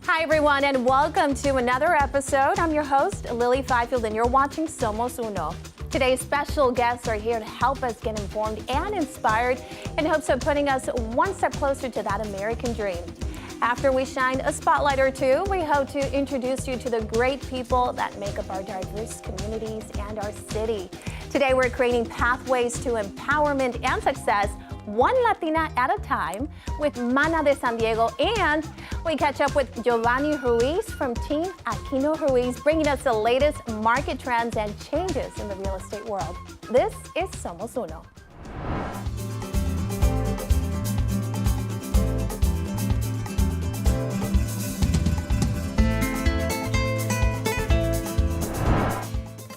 Hi, everyone, and welcome to another episode. I'm your host, Lily Fifield, and you're watching Somos Uno. Today's special guests are here to help us get informed and inspired in hopes of putting us one step closer to that American dream. After we shine a spotlight or two, we hope to introduce you to the great people that make up our diverse communities and our city. Today, we're creating pathways to empowerment and success, one Latina at a time, with Mana de San Diego, and we catch up with Jovani Ruiz from Team Aquino Ruiz, bringing us the latest market trends and changes in the real estate world. This is Somos Uno.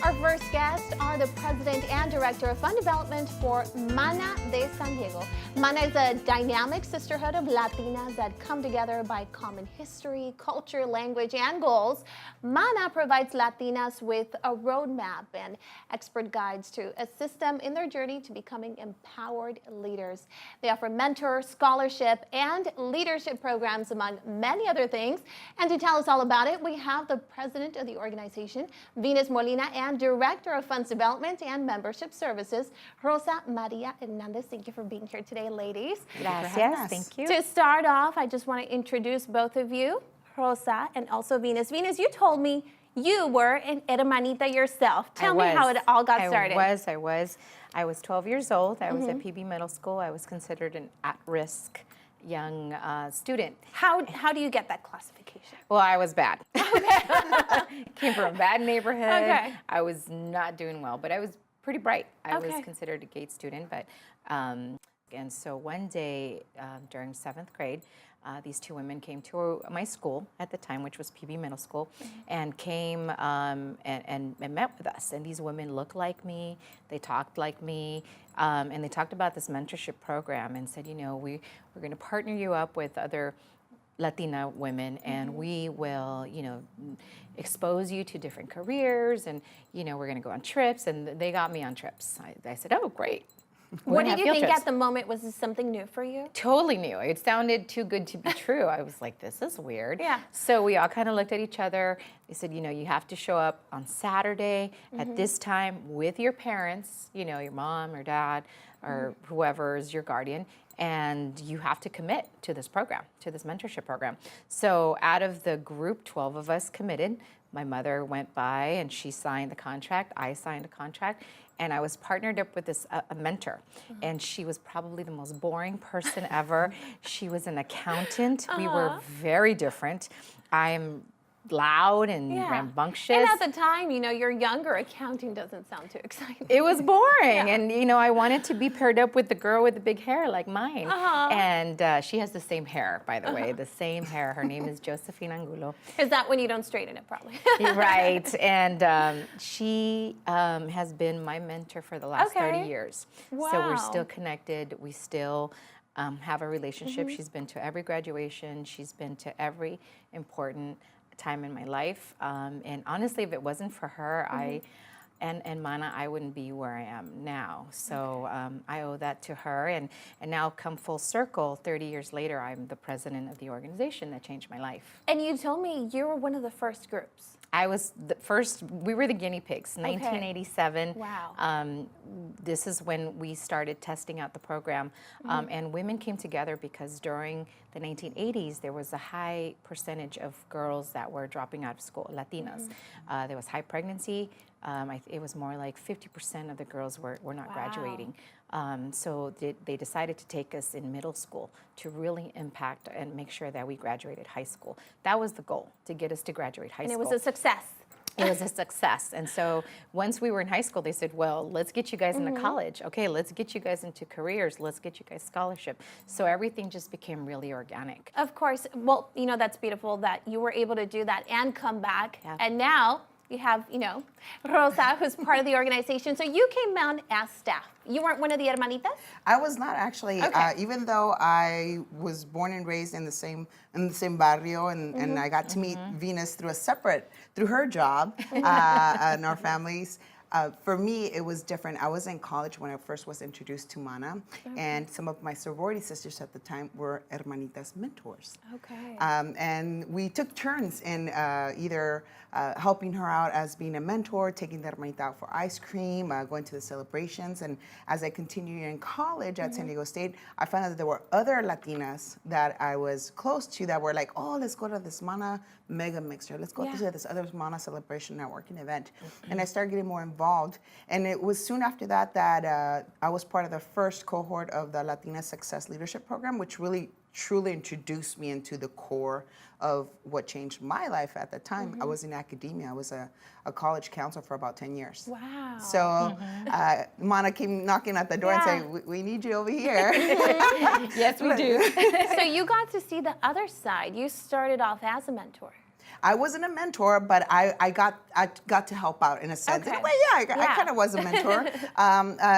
Our first guests are the President and Director of Fund Development for Mana de San Diego. Mana is a dynamic sisterhood of Latinas that come together by common history, culture, language, and goals. Mana provides Latinas with a roadmap and expert guides to assist them in their journey to becoming empowered leaders. They offer mentor, scholarship, and leadership programs, among many other things. And to tell us all about it, we have the President of the organization, Venus Molina, and Director of Funds Development and Membership Services, Rosa Maria Hernandez. Thank you for being here today, ladies. Gracias. Thank you. To start off, I just want to introduce both of you, Rosa and also Venus. Venus, you told me you were an hermanita yourself. Tell me how it all got started. I was 12 years old. I was at PB Middle School. I was considered an at-risk young student. How do you get that classification? Well, I was bad. Came from a bad neighborhood. Okay. I was not doing well, but I was pretty bright. I was considered a GATE student, but and so one day during 7th grade, these two women came to my school at the time, which was PB Middle School, and came and met with us. And these women looked like me, they talked like me, and they talked about this mentorship program and said, you know, we're going to partner you up with other Latina women, and we will, you know, expose you to different careers, and, you know, we're going to go on trips. And they got me on trips. I said, oh, great. What did you think at the moment? Was this something new for you? Totally new. It sounded too good to be true. I was like, this is weird. Yeah. So we all kind of looked at each other. They said, you know, you have to show up on Saturday at this time with your parents, you know, your mom or dad or whoever is your guardian, and you have to commit to this program, to this mentorship program. So out of the group, 12 of us committed. My mother went by and she signed the contract. I signed a contract. And I was partnered up with this a mentor, and she was probably the most boring person ever. She was an accountant. We were very different. I'm loud and rambunctious. And at the time, you know, you're younger. Accounting doesn't sound too exciting. It was boring, and you know, I wanted to be paired up with the girl with the big hair like mine. And she has the same hair, by the way, the same hair. Her name is Josephine Angulo. Is that when you don't straighten it, probably? Right, and she has been my mentor for the last 30 years. Wow. So we're still connected. We still have a relationship. She's been to every graduation. She's been to every important time in my life, and honestly, if it wasn't for her, and Mana, I wouldn't be where I am now. So I owe that to her, and now come full circle, 30 years later, I'm the president of the organization that changed my life. And you told me you were one of the first groups. I was the first, we were the guinea pigs, 1987. Wow. This is when we started testing out the program. And women came together because during the 1980s, there was a high percentage of girls that were dropping out of school, Latinas. There was high pregnancy. It was more like 50% of the girls were not graduating. So they decided to take us in middle school to really impact and make sure that we graduated high school. That was the goal, to get us to graduate high school. And it was a success. It was a success. And so once we were in high school, they said, well, let's get you guys into college. Okay, let's get you guys into careers. Let's get you guys scholarship. So everything just became really organic. Of course. Well, you know, that's beautiful that you were able to do that and come back. And now you have, you know, Rosa, who's part of the organization. So you came on as staff. You weren't one of the hermanitas? I was not actually. Even though I was born and raised in the same barrio, and I got to meet Venus through her job and our families. For me, it was different. I was in college when I first was introduced to Mana, and some of my sorority sisters at the time were hermanitas mentors. Okay. And we took turns in either helping her out as being a mentor, taking the hermanita out for ice cream, going to the celebrations. And as I continued in college at San Diego State, I found out that there were other Latinas that I was close to that were like, oh, let's go to this Mana mega mixer. Let's go to this other Mana celebration networking event. And I started getting more involved. And it was soon after that that I was part of the first cohort of the Latina Success Leadership Program, which really truly introduced me into the core of what changed my life at the time. I was in academia. I was a college counselor for about 10 years. Wow. So Mana came knocking at the door and saying, we need you over here. Yes, we do. So you got to see the other side. You started off as a mentor. I wasn't a mentor, but I got to help out in a sense. Okay. In a way, I kind of was a mentor.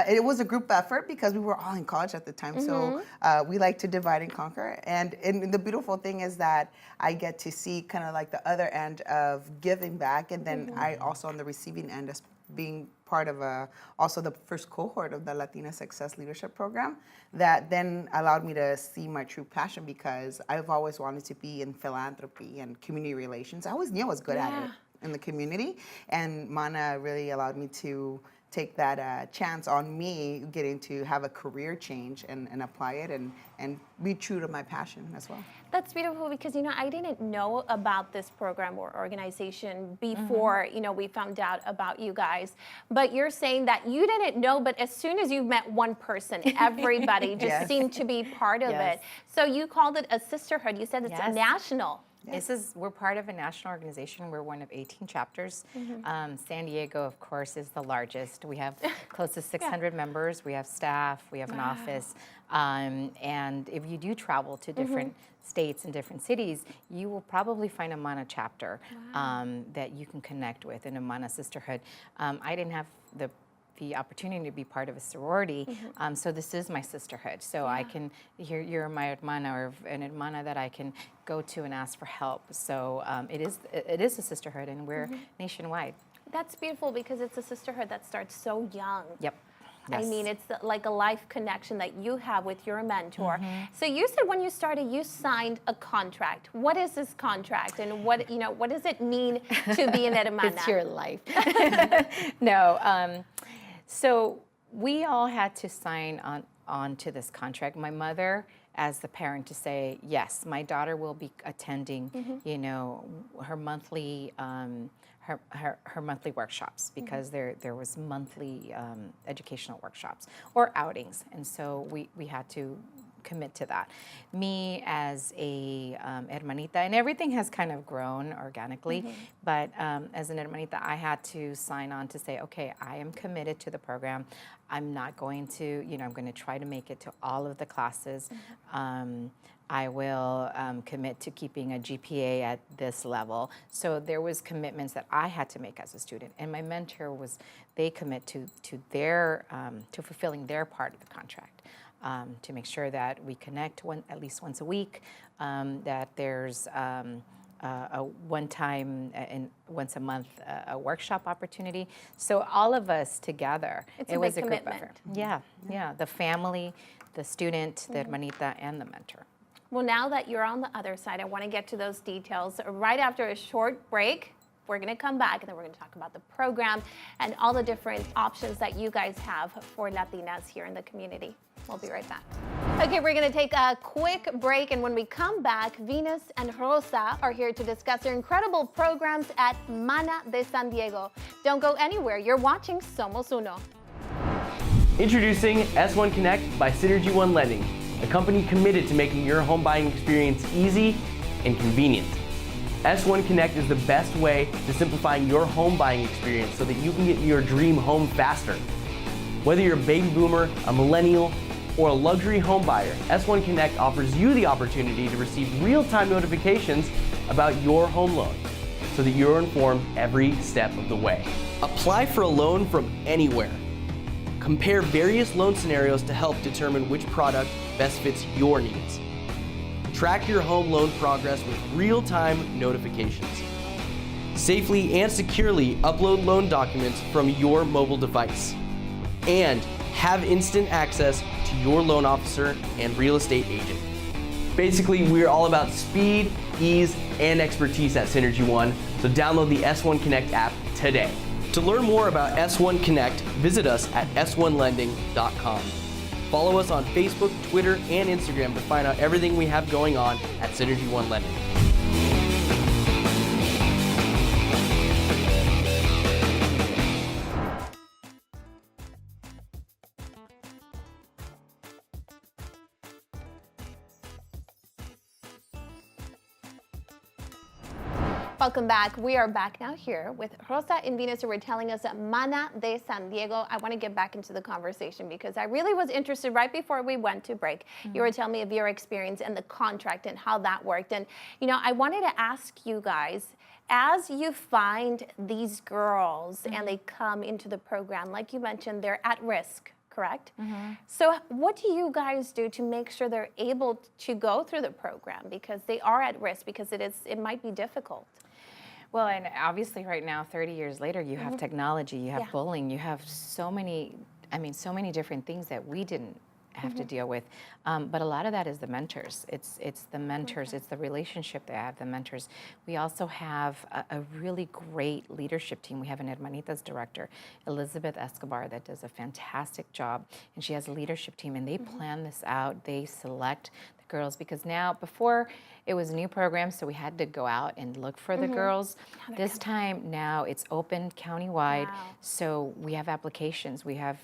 It was a group effort because we were all in college at the time, so we like to divide and conquer. And the beautiful thing is that I get to see kind of like the other end of giving back, and then I also on the receiving end as being part of also the first cohort of the Latina Success Leadership Program that then allowed me to see my true passion because I've always wanted to be in philanthropy and community relations. I always knew I was good at it in the community, and Mana really allowed me to take that chance on me getting to have a career change and apply it and be true to my passion as well. That's beautiful because, I didn't know about this program or organization before, we found out about you guys. But you're saying that you didn't know, but as soon as you met one person, everybody just seemed to be part of it. So you called it a sisterhood. You said it's a national. We're part of a national organization. We're one of 18 chapters. San Diego, of course, is the largest. We have close to 600 members. We have staff. We have an office. And if you do travel to different states and different cities, you will probably find a Mana chapter that you can connect with in a Mana sisterhood. I didn't have the opportunity to be part of a sorority, so this is my sisterhood. So I can, you're my hermana or an hermana that I can go to and ask for help. So it is a sisterhood, and we're nationwide. That's beautiful because it's a sisterhood that starts so young. Yep. Yes. I mean, it's like a life connection that you have with your mentor. So you said when you started, you signed a contract. What is this contract, and what does it mean to be an hermana? It's your life. No. So we all had to sign on to this contract. My mother, as the parent, to say, yes, my daughter will be attending, her monthly her monthly workshops because there was monthly educational workshops or outings, and so we had to commit to that. Me as a hermanita, and everything has kind of grown organically, but as an hermanita, I had to sign on to say, okay, I am committed to the program. I'm not going to, I'm going to try to make it to all of the classes. I will commit to keeping a GPA at this level. So there was commitments that I had to make as a student, and my mentor they commit to their to fulfilling their part of the contract. To make sure that we connect at least once a week, that there's a one-time and once a month a workshop opportunity. So all of us together, it was a group effort. Yeah, the family, the student, the hermanita, and the mentor. Well, now that you're on the other side, I want to get to those details right after a short break. We're going to come back, and then we're going to talk about the program and all the different options that you guys have for Latinas here in the community. We'll be right back. Okay, we're going to take a quick break, and when we come back, Venus and Rosa are here to discuss their incredible programs at Mana de San Diego. Don't go anywhere. You're watching Somos Uno. Introducing S1 Connect by Synergy One Lending, a company committed to making your home buying experience easy and convenient. S1 Connect is the best way to simplifying your home buying experience so that you can get your dream home faster. Whether you're a baby boomer, a millennial, or a luxury home buyer, S1 Connect offers you the opportunity to receive real-time notifications about your home loan so that you're informed every step of the way. Apply for a loan from anywhere. Compare various loan scenarios to help determine which product best fits your needs. Track your home loan progress with real-time notifications. Safely and securely upload loan documents from your mobile device. And have instant access to your loan officer and real estate agent. Basically, we're all about speed, ease, and expertise at Synergy One, so download the S1 Connect app today. To learn more about S1 Connect, visit us at s1lending.com. Follow us on Facebook, Twitter, and Instagram to find out everything we have going on at Synergy One Lending. Welcome back. We are back now here with Rosa and Venus, who were telling us Mana de San Diego. I want to get back into the conversation because I really was interested right before we went to break. You were telling me of your experience and the contract and how that worked. And, you know, I wanted to ask you guys, as you find these girls and they come into the program, like you mentioned, they're at risk, correct? So what do you guys do to make sure they're able to go through the program? Because they are at risk, because it might be difficult. Well, and obviously right now, 30 years later, you have technology, you have bullying, you have so many different things that we didn't have to deal with. But a lot of that is the mentors. It's the mentors, it's the relationship they have, the mentors. We also have a really great leadership team. We have an Hermanitas director, Elizabeth Escobar, that does a fantastic job. And she has a leadership team, and they plan this out. They select the girls, because now, before, it was a new program, so we had to go out and look for the girls. This time now it's open countywide, so we have applications. We have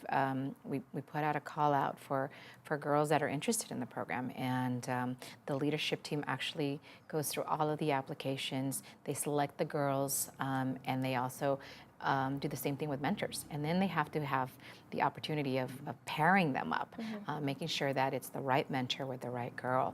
we put out a call out for girls that are interested in the program, and the leadership team actually goes through all of the applications. They select the girls, and they also do the same thing with mentors. And then they have to have the opportunity of pairing them up, making sure that it's the right mentor with the right girl.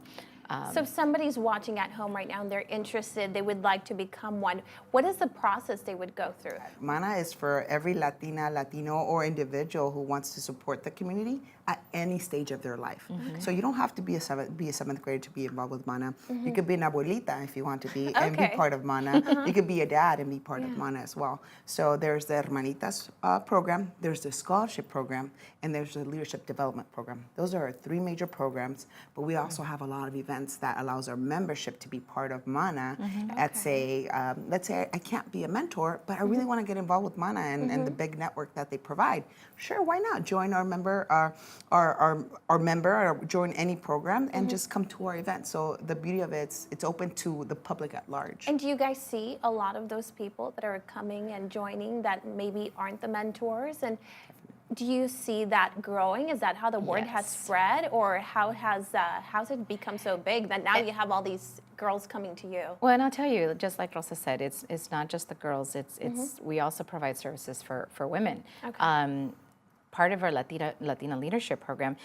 So if somebody's watching at home right now and they're interested, they would like to become one, what is the process they would go through? Mana is for every Latina, Latino, or individual who wants to support the community at any stage of their life. So you don't have to be a seventh grader to be involved with Mana. You could be an abuelita if you want to be and be part of Mana. You could be a dad and be part of Mana as well. So there's the Hermanitas program, there's the scholarship program, and there's the leadership development program. Those are our three major programs, but we also have a lot of events that allows our membership to be part of Mana. Let's say I can't be a mentor, but I really want to get involved with Mana and the big network that they provide. Sure, why not? Join our member, our member, or join any program and just come to our event. So the beauty of it's open to the public at large. And do you guys see a lot of those people that are coming and joining that maybe aren't the mentors? And do you see that growing? Is that how the word has spread, or how's it become so big that now you have all these girls coming to you? Well, and I'll tell you, just like Rosa said, it's not just the girls. It's we also provide services for women. Okay. Part of our Latina leadership program,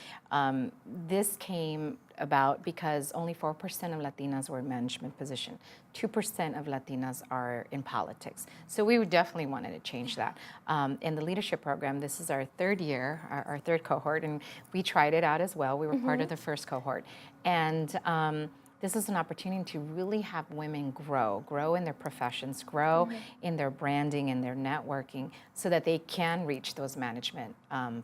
this came about because only 4% of Latinas were in management position. 2% of Latinas are in politics. So we definitely wanted to change that. In the leadership program, this is our third year, our third cohort, and we tried it out as well. We were part of the first cohort. And this is an opportunity to really have women grow in their professions, grow in their branding and their networking, so that they can reach those management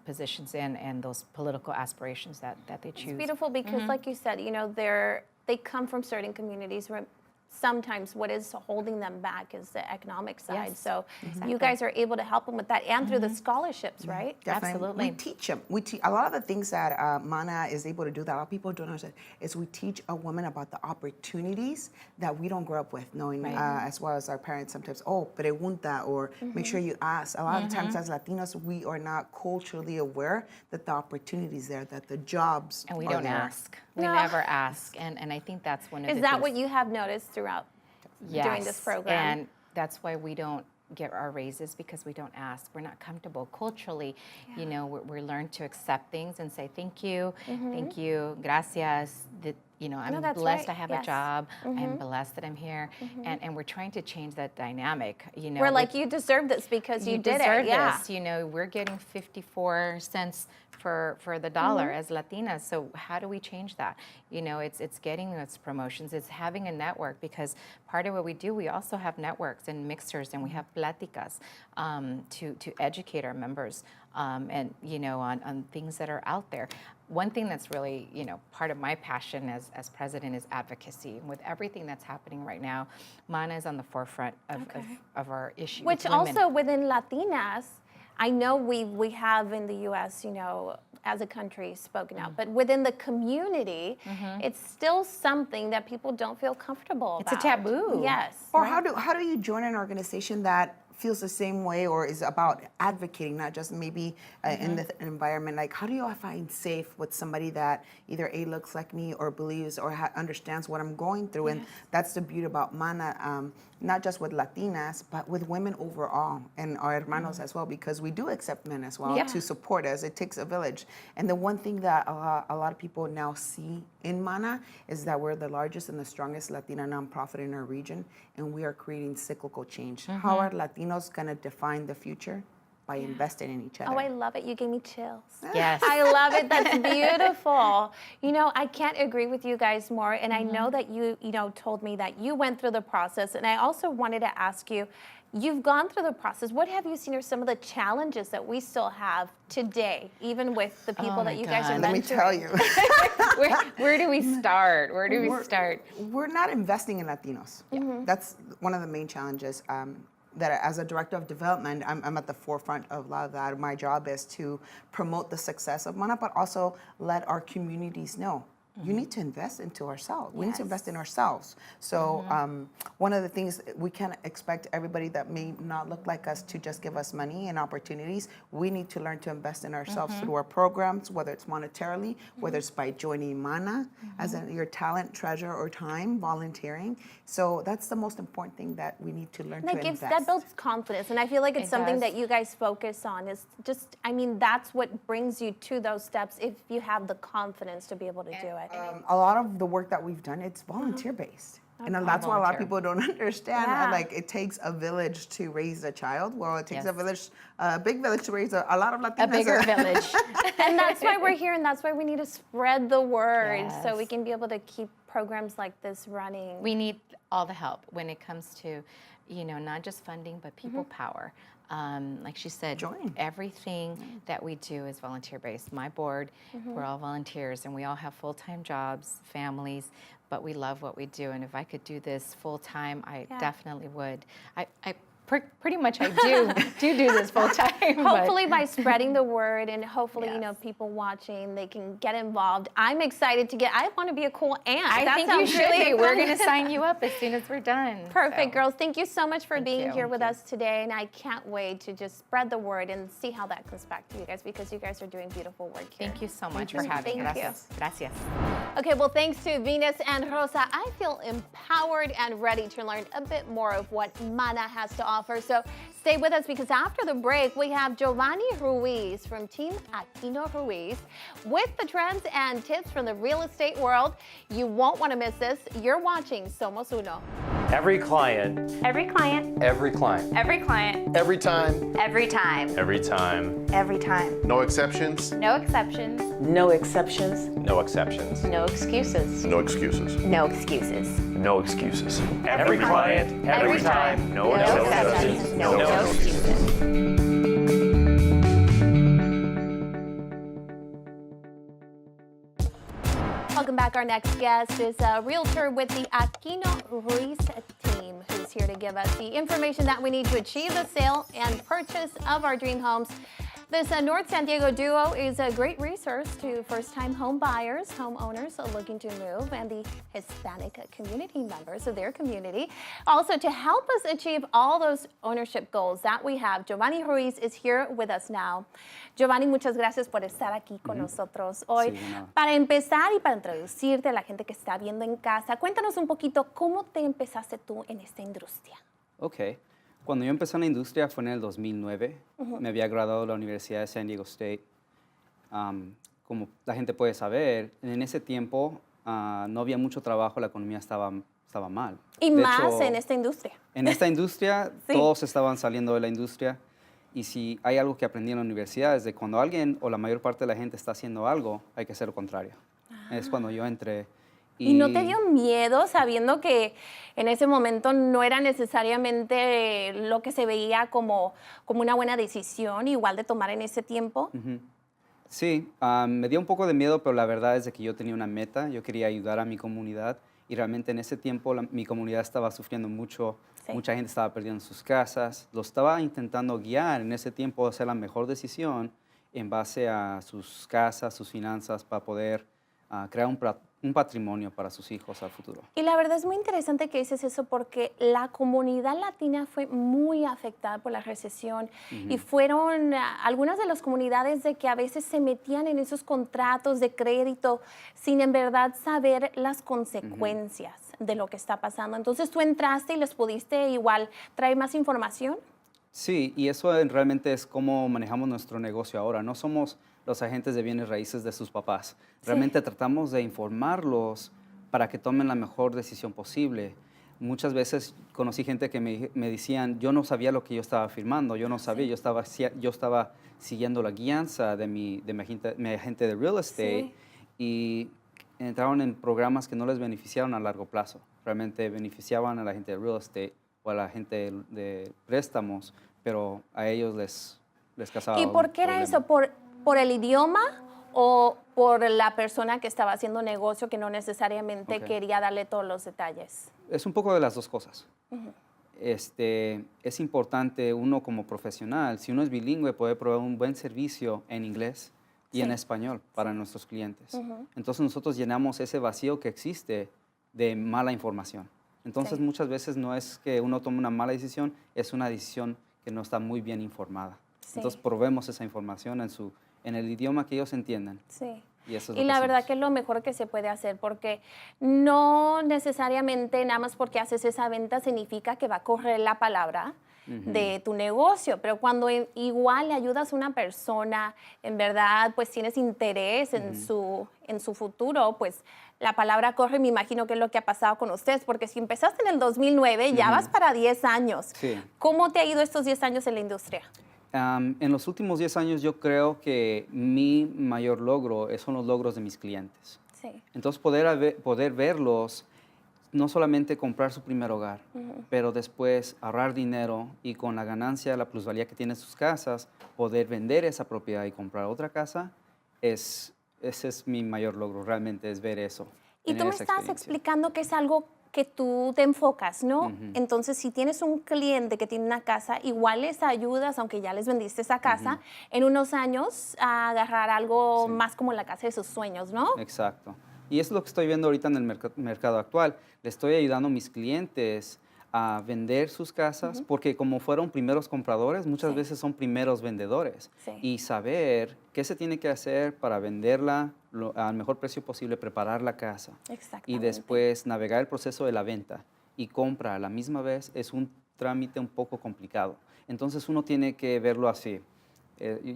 positions and those political aspirations that they choose. It's beautiful because, like you said, you know, they come from certain communities where sometimes what is holding them back is the economic side. Yes, so exactly. you guys are able to help them with that, and through the scholarships, right? Definitely. Absolutely. We teach them. A lot of the things that Mana is able to do that a lot of people don't understand is we teach a woman about the opportunities that we don't grow up with, knowing as well as our parents sometimes, pregunta, or make sure you ask. A lot of times as Latinos, we are not culturally aware that the opportunities there, that the jobs And we are don't there. ask. We never ask. And I think that's one of the Is that things. what you have noticed throughout doing this program? And that's why we don't get our raises, because we don't ask. We're not comfortable culturally. You know, we learn to accept things and say thank you, gracias. You know, I'm No, that's blessed right. I have Yes. a job. I'm blessed that I'm here. And we're trying to change that dynamic, you know. We're like, you deserve this because you did deserve it. Yeah. this. You know, we're getting 54 cents for the dollar as Latinas. So how do we change that? You know, it's getting those promotions. It's having a network, because part of what we do, we also have networks and mixers, and we have pláticas to educate our members and, you know, on things that are out there. One thing that's really, you know, part of my passion as president is advocacy. With everything that's happening right now, MANA is on the forefront of our issues. Which also within Latinas, I know we have in the U.S., you know, as a country spoken out, but within the community, it's still something that people don't feel comfortable about. It's a taboo. Yes. Or how do you join an organization that feels the same way, or is about advocating, not just maybe in the environment? Like, how do you find safe with somebody that either A, looks like me, or believes or understands what I'm going through? And that's the beauty about MANA, not just with Latinas, but with women overall, and our hermanos as well, because we do accept men as well to support us. It takes a village. And the one thing that a lot of people now see in MANA is that we're the largest and the strongest Latina nonprofit in our region, and we are creating cyclical change. How are Latinos going to define the future? By investing in each other. Oh, I love it. You gave me chills. Yes. I love it. That's beautiful. You know, I can't agree with you guys more. And I know that you know, told me that you went through the process. And I also wanted to ask you, you've gone through the process. What have you seen are some of the challenges that we still have today, even with the people that you guys are mentoring? Let me tell you. Where do we start? Where do we start? We're not investing in Latinos. That's one of the main challenges. That as a director of development, I'm at the forefront of a lot of that. My job is to promote the success of MANA, but also let our communities know. You need to invest into ourselves. We need to invest in ourselves. So one of the things, we can't expect everybody that may not look like us to just give us money and opportunities. We need to learn to invest in ourselves through our programs, whether it's monetarily, whether it's by joining MANA, as in your talent, treasure, or time, volunteering. So that's the most important thing that we need to learn to invest. That builds confidence, and I feel like it's something does. that you guys focus on. Is just, I mean, that's what brings you to those steps if you have the confidence to be able to do it. A lot of the work that we've done, it's volunteer-based. And that's why a lot of people don't understand. Yeah. Like, it takes a village to raise a child. Well, it takes a village, a big village to raise a lot of Latinas. A bigger village. And that's why we're here, and that's why we need to spread the word so we can be able to keep programs like this running. We need all the help when it comes to, you know, not just funding, but people power. Like she said, everything that we do is volunteer-based. My board, we're all volunteers, and we all have full-time jobs, families, but we love what we do. And if I could do this full-time, I definitely would. Pretty much I do this full time. Hopefully by spreading the word, and hopefully, you know, people watching, they can get involved. I'm excited to I want to be a cool aunt. I think you should be. We're going to sign you up as soon as we're done. Perfect, girls. Thank you so much for being here with us today, and I can't wait to just spread the word and see how that comes back to you guys, because you guys are doing beautiful work here. Thank you so much for having us. Gracias. Okay, well, thanks to Venus and Rosa, I feel empowered and ready to learn a bit more of what MANA has to offer. So stay with us, because after the break, we have Jovani Ruiz from Team Aquino Ruiz with the trends and tips from the real estate world. You won't want to miss this. You're watching Somos Uno. Every client. Every client. Every client. Every client. Every time. Every time. Every time. Every time. No exceptions. No exceptions. No exceptions. No exceptions. No excuses. No excuses. No excuses. No excuses. Every client. Every time. No exceptions. No excuses. Welcome back. Our next guest is a realtor with the Aquino Ruiz team, who's here to give us the information that we need to achieve the sale and purchase of our dream homes. This North San Diego duo is a great resource to first-time home buyers, homeowners looking to move, and the Hispanic community members of their community. Also, to help us achieve all those ownership goals that we have, Jovani Ruiz is here with us now. Jovani, muchas gracias por estar aquí con nosotros hoy. Sí, no. Para empezar y para introducirte a la gente que está viendo en casa, cuéntanos un poquito cómo te empezaste tú en esta industria. Ok. Cuando yo empecé en la industria fue en el 2009. Me había graduado de la Universidad de San Diego State. Como la gente puede saber, en ese tiempo no había mucho trabajo, la economía estaba mal. Y De más hecho, en esta industria. en esta industria, Sí. todos estaban saliendo de la industria. Y si hay algo que aprendí en la universidad es de cuando alguien o la mayor parte de la gente está haciendo algo, hay que hacer lo contrario. Es cuando yo entré. ¿Y no te dio miedo sabiendo que en ese momento no era necesariamente lo que se veía como una buena decisión, igual de tomar en ese tiempo? Sí, me dio un poco de miedo, pero la verdad es de que yo tenía una meta. Yo quería ayudar a mi comunidad y realmente en ese tiempo mi comunidad estaba sufriendo mucho. Sí. Mucha gente estaba perdiendo sus casas. Lo estaba intentando guiar en ese tiempo a hacer la mejor decisión en base a sus casas, sus finanzas, para poder crear un patrimonio para sus hijos al futuro. Y la verdad es muy interesante que dices eso porque la comunidad latina fue muy afectada por la recesión y fueron algunas de las comunidades de que a veces se metían en esos contratos de crédito sin en verdad saber las consecuencias de lo que está pasando. Entonces tú entraste y les pudiste igual traer más información. Sí, y eso realmente es cómo manejamos nuestro negocio ahora. No somos los agentes de bienes raíces de sus papás. Realmente tratamos de informarlos para que tomen la mejor decisión posible. Muchas veces conocí gente que me decían, yo no sabía lo que yo estaba firmando, yo no sabía, yo estaba siguiendo la guianza de mi agente de real estate y entraron en programas que no les beneficiaron a largo plazo. Realmente beneficiaban a la gente de real estate o a la gente de préstamos, pero a ellos les causaba ¿Y por un qué era problema. eso? ¿Por el idioma o por la persona que estaba haciendo negocio que no necesariamente quería darle todos los detalles? Es un poco de las dos cosas. Es importante uno como profesional, si uno es bilingüe, puede proveer un buen servicio en inglés y en español para nuestros clientes. Entonces nosotros llenamos ese vacío que existe de mala información. Entonces muchas veces no es que uno tome una mala decisión, es una decisión que no está muy bien informada. Entonces proveemos esa información en el idioma que ellos entiendan. Sí. Y, eso es Y la verdad que es lo mejor que se puede hacer porque no necesariamente nada más porque haces esa venta significa que va a correr la palabra de tu negocio, pero cuando igual le ayudas a una persona, en verdad pues tienes interés en su futuro, pues la palabra corre. Me imagino que es lo que ha pasado con ustedes, porque si empezaste en el 2009, ya vas para 10 años. Sí. ¿Cómo te ha ido estos 10 años en la industria? En los últimos 10 años yo creo que mi mayor logro son los logros de mis clientes. Sí. Entonces poder verlos, no solamente comprar su primer hogar, pero después ahorrar dinero y con la ganancia, la plusvalía que tienen sus casas, poder vender esa propiedad y comprar otra casa, ese es mi mayor logro, realmente es ver eso. Y tú tener me esa estás experiencia. explicando que es algo que tú te enfocas, ¿no? Entonces, si tienes un cliente que tiene una casa, igual les ayudas, aunque ya les vendiste esa casa, en unos años a agarrar algo más como la casa de sus sueños, ¿no? Exacto. Y eso es lo que estoy viendo ahorita en el mercado actual. Le estoy ayudando a mis clientes a vender sus casas porque como fueron primeros compradores, muchas veces son primeros vendedores. Y saber qué se tiene que hacer para venderla al mejor precio posible, preparar la casa. Y después navegar el proceso de la venta y compra a la misma vez es un trámite un poco complicado. Entonces uno tiene que verlo así.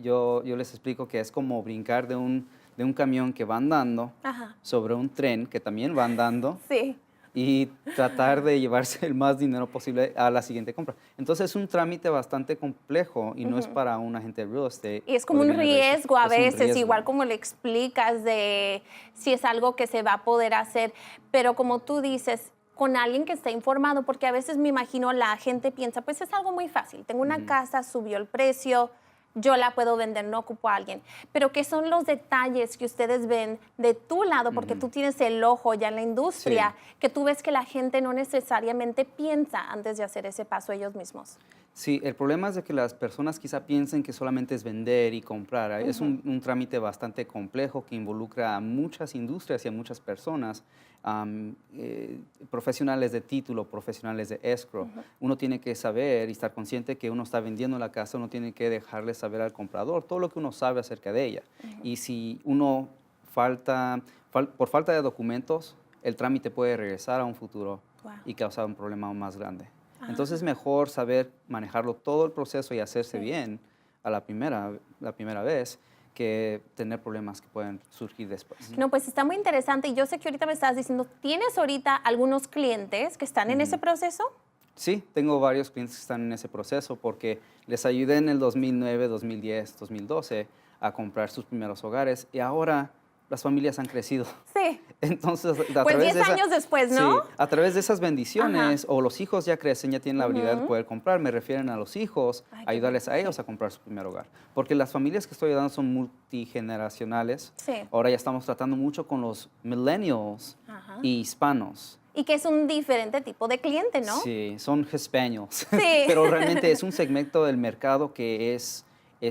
Yo les explico que es como brincar de un camión que va andando sobre un tren que también va andando. Y tratar de llevarse el más dinero posible a la siguiente compra. Entonces es un trámite bastante complejo y no es para un agente de real estate. Y es como un riesgo a veces, igual como le explicas de si es algo que se va a poder hacer, pero como tú dices, con alguien que esté informado, porque a veces me imagino la gente piensa, pues es algo muy fácil, tengo una casa, subió el precio, yo la puedo vender, no ocupo a alguien. Pero ¿qué son los detalles que ustedes ven de tu lado? Porque tú tienes el ojo ya en la industria, que tú ves que la gente no necesariamente piensa antes de hacer ese paso ellos mismos. Sí, el problema es de que las personas quizá piensen que solamente es vender y comprar. Es un trámite bastante complejo que involucra a muchas industrias y a muchas personas, profesionales de título, profesionales de escrow. Uno tiene que saber y estar consciente que uno está vendiendo la casa, uno tiene que dejarle saber al comprador todo lo que uno sabe acerca de ella. Y si uno por falta de documentos, el trámite puede regresar a un futuro y causar un problema aún más grande. Entonces es mejor saber manejarlo todo el proceso y hacerse bien a la primera vez que tener problemas que pueden surgir después. No, pues está muy interesante. Y yo sé que ahorita me estabas diciendo, ¿tienes ahorita algunos clientes que están en ese proceso? Sí, tengo varios clientes que están en ese proceso porque les ayudé en el 2009, 2010, 2012 a comprar sus primeros hogares y ahora las familias han crecido. Sí. Entonces, Pues 10 años después, ¿no? Sí, a través de esas bendiciones, o los hijos ya crecen, ya tienen la habilidad de poder comprar, me refieren a los hijos, ayudarles a ellos a comprar su primer hogar. Porque las familias que estoy ayudando son multigeneracionales. Sí. Ahora ya estamos tratando mucho con los millennials y hispanos. Y que es un diferente tipo de cliente, ¿no? Sí, son Hispanios. Sí. Pero realmente es un segmento del mercado que es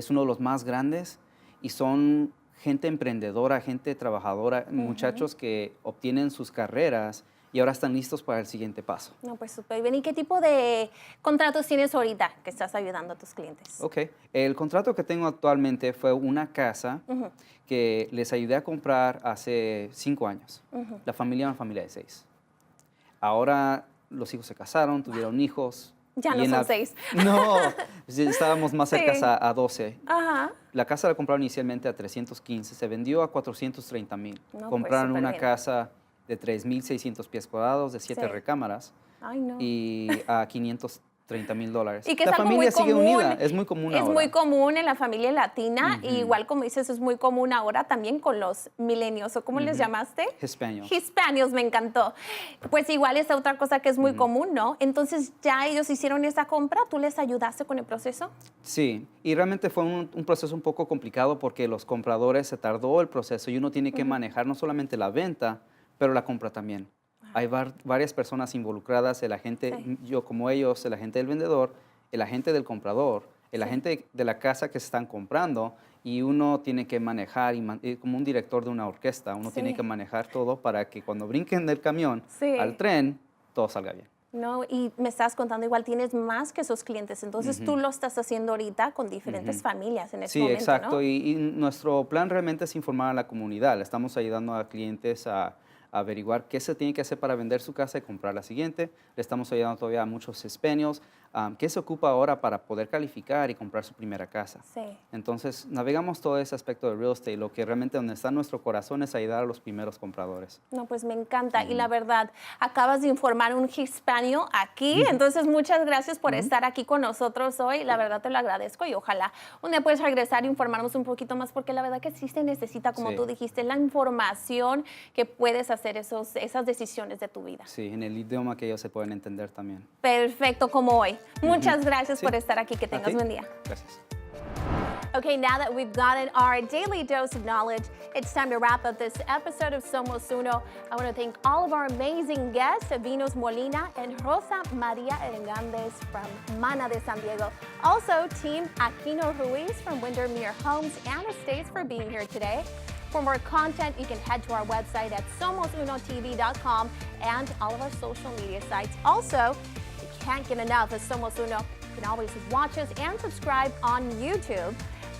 uno de los más grandes y son gente emprendedora, gente trabajadora, muchachos que obtienen sus carreras y ahora están listos para el siguiente paso. No, pues súper bien. ¿Y qué tipo de contratos tienes ahorita que estás ayudando a tus clientes? Ok, el contrato que tengo actualmente fue una casa que les ayudé a comprar hace 5 años. La familia era una familia de 6. Ahora los hijos se casaron, tuvieron hijos. Ya y no son 6. No, estábamos más cerca a 12. Ajá. La casa la compraron inicialmente a 315, se vendió a 430,000. No, Compraron pues, una súper bien. casa de 3,600 pies cuadrados, de 7 Sí. recámaras, Ay, no. y a $530,000. Y que es la algo familia muy sigue común. unida, es muy común Es ahora. muy común en la familia latina, y igual como dices, es muy común ahora también con los milenios, ¿o cómo les llamaste? Hispanios. Hispanios, me encantó. Pues igual esta otra cosa que es muy común, ¿no? Entonces ya ellos hicieron esa compra, ¿tú les ayudaste con el proceso? Sí, y realmente fue un proceso un poco complicado porque los compradores se tardó el proceso y uno tiene que manejar no solamente la venta, pero la compra también. Hay varias personas involucradas, el agente, yo como ellos, el agente del vendedor, el agente del comprador, el agente de la casa que se están comprando, y uno tiene que manejar, como un director de una orquesta, uno tiene que manejar todo para que cuando brinquen del camión al tren, todo salga bien. No, y me estás contando, igual tienes más que esos clientes, entonces tú lo estás haciendo ahorita con diferentes familias en este momento, Sí, exacto, ¿no? y nuestro plan realmente es informar a la comunidad. Le estamos ayudando a clientes a averiguar qué se tiene que hacer para vender su casa y comprar la siguiente. Le estamos ayudando todavía a muchos hispanios. ¿Qué se ocupa ahora para poder calificar y comprar su primera casa? Sí. Entonces, navegamos todo ese aspecto de real estate. Lo que realmente donde está nuestro corazón es ayudar a los primeros compradores. No, pues me encanta. Y la verdad, acabas de informar un hispanio aquí. Entonces, muchas gracias por estar aquí con nosotros hoy. La verdad, te lo agradezco y ojalá un día puedes regresar e informarnos un poquito más, porque la verdad que sí se necesita, como tú dijiste, la información que puedes hacer esas decisiones de tu vida. Sí, en el idioma que ellos se pueden entender también. Perfecto, como hoy. Muchas gracias por estar aquí. Que ¿A tengas ti? buen día. Gracias. Okay, now that we've gotten our daily dose of knowledge, it's time to wrap up this episode of Somos Uno. I want to thank all of our amazing guests, Vinos Molina and Rosa Maria Hernandez from Mana de San Diego. Also, Team Aquino Ruiz from Windermere Homes Estates for being here today. For more content, you can head to our website at somosunotv.com and all of our social media sites. Also, if you can't get enough of Somos Uno, you can always watch us and subscribe on YouTube.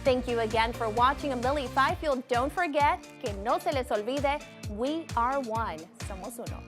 Thank you again for watching. I'm Lily Fifield. Don't forget, que no se les olvide, we are one. Somos Uno.